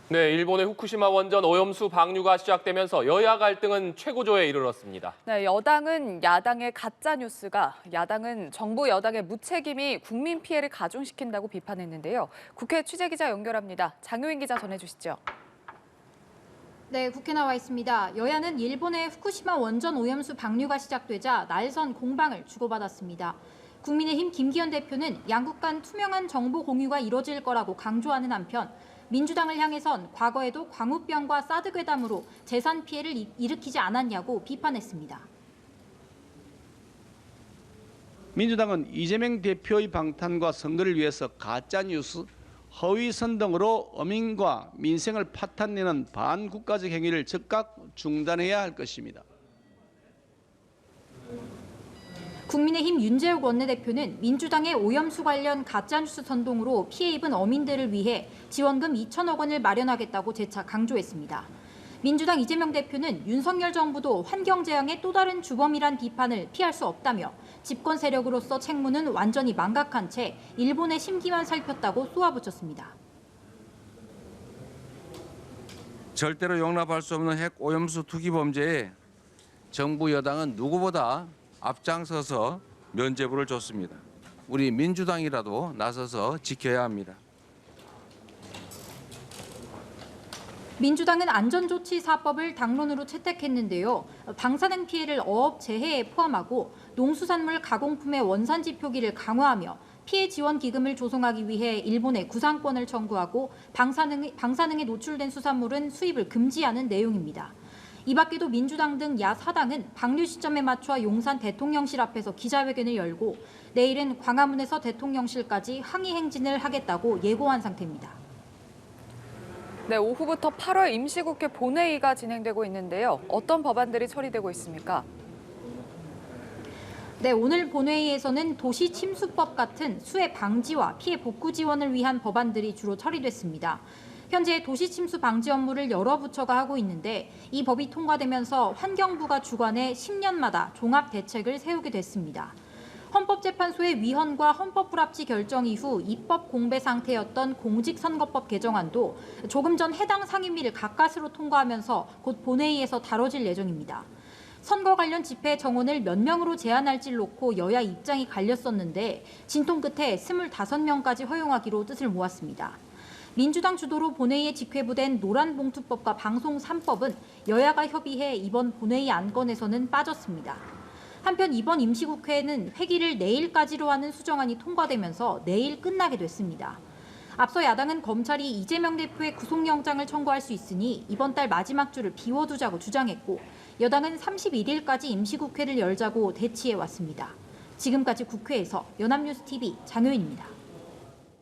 네, 일본의 후쿠시마 원전 오염수 방류가 시작되면서 여야 갈등은 최고조에 이르렀습니다. 네, 여당은 야당의 가짜 뉴스가, 야당은 정부 여당의 무책임이 국민 피해를 가중시킨다고 비판했는데요. 국회 취재기자 연결합니다. 장효인 기자 전해주시죠. 네, 국회 나와 있습니다. 여야는 일본의 후쿠시마 원전 오염수 방류가 시작되자 날선 공방을 주고받았습니다. 국민의힘 김기현 대표는 양국 간 투명한 정보 공유가 이뤄질 거라고 강조하는 한편 민주당을 향해선 과거에도 광우병과 사드 괴담으로 재산 피해를 일으키지 않았냐고 비판했습니다. 민주당은 이재명 대표의 방탄과 선거를 위해서 가짜뉴스, 허위선 등으로 어민과 민생을 파탄내는 반국가적 행위를 즉각 중단해야 할 것입니다. 국민의힘 윤재욱 원내대표는 민주당의 오염수 관련 가짜뉴스 선동으로 피해 입은 어민들을 위해 지원금 2천억 원을 마련하겠다고 재차 강조했습니다. 민주당 이재명 대표는 윤석열 정부도 환경재앙의 또 다른 주범이란 비판을 피할 수 없다며 집권 세력으로서 책무는 완전히 망각한 채 일본의 심기만 살폈다고 쏘아붙였습니다. 절대로 용납할 수 없는 핵 오염수 투기 범죄에 정부 여당은 누구보다 앞장서서 면죄부를 줬습니다. 우리 민주당이라도 나서서 지켜야 합니다. 민주당은 안전조치4법을 당론으로 채택했는데요. 방사능 피해를 어업 재해에 포함하고 농수산물 가공품의 원산지 표기를 강화하며 피해 지원 기금을 조성하기 위해 일본에 구상권을 청구하고 방사능에 노출된 수산물은 수입을 금지하는 내용입니다. 이 밖에도 민주당 등 야4당은 방류 시점에 맞춰 용산 대통령실 앞에서 기자회견을 열고 내일은 광화문에서 대통령실까지 항의 행진을 하겠다고 예고한 상태입니다. 네, 오후부터 8월 임시국회 본회의가 진행되고 있는데요. 어떤 법안들이 처리되고 있습니까? 네, 오늘 본회의에서는 도시침수법 같은 수해 방지와 피해 복구 지원을 위한 법안들이 주로 처리됐습니다. 현재 도시침수 방지 업무를 여러 부처가 하고 있는데 이 법이 통과되면서 환경부가 주관해 10년마다 종합 대책을 세우게 됐습니다. 헌법재판소의 위헌과 헌법불합치 결정 이후 입법 공배 상태였던 공직선거법 개정안도 조금 전 해당 상임위를 가까스로 통과하면서 곧 본회의에서 다뤄질 예정입니다. 선거 관련 집회 정원을 몇 명으로 제한할지를 놓고 여야 입장이 갈렸었는데 진통 끝에 25명까지 허용하기로 뜻을 모았습니다. 민주당 주도로 본회의에 직회부된 노란봉투법과 방송 3법은 여야가 협의해 이번 본회의 안건에서는 빠졌습니다. 한편 이번 임시국회에는 회기를 내일까지로 하는 수정안이 통과되면서 내일 끝나게 됐습니다. 앞서 야당은 검찰이 이재명 대표의 구속영장을 청구할 수 있으니 이번 달 마지막 주를 비워두자고 주장했고 여당은 31일까지 임시국회를 열자고 대치해왔습니다. 지금까지 국회에서 연합뉴스TV 장효인입니다.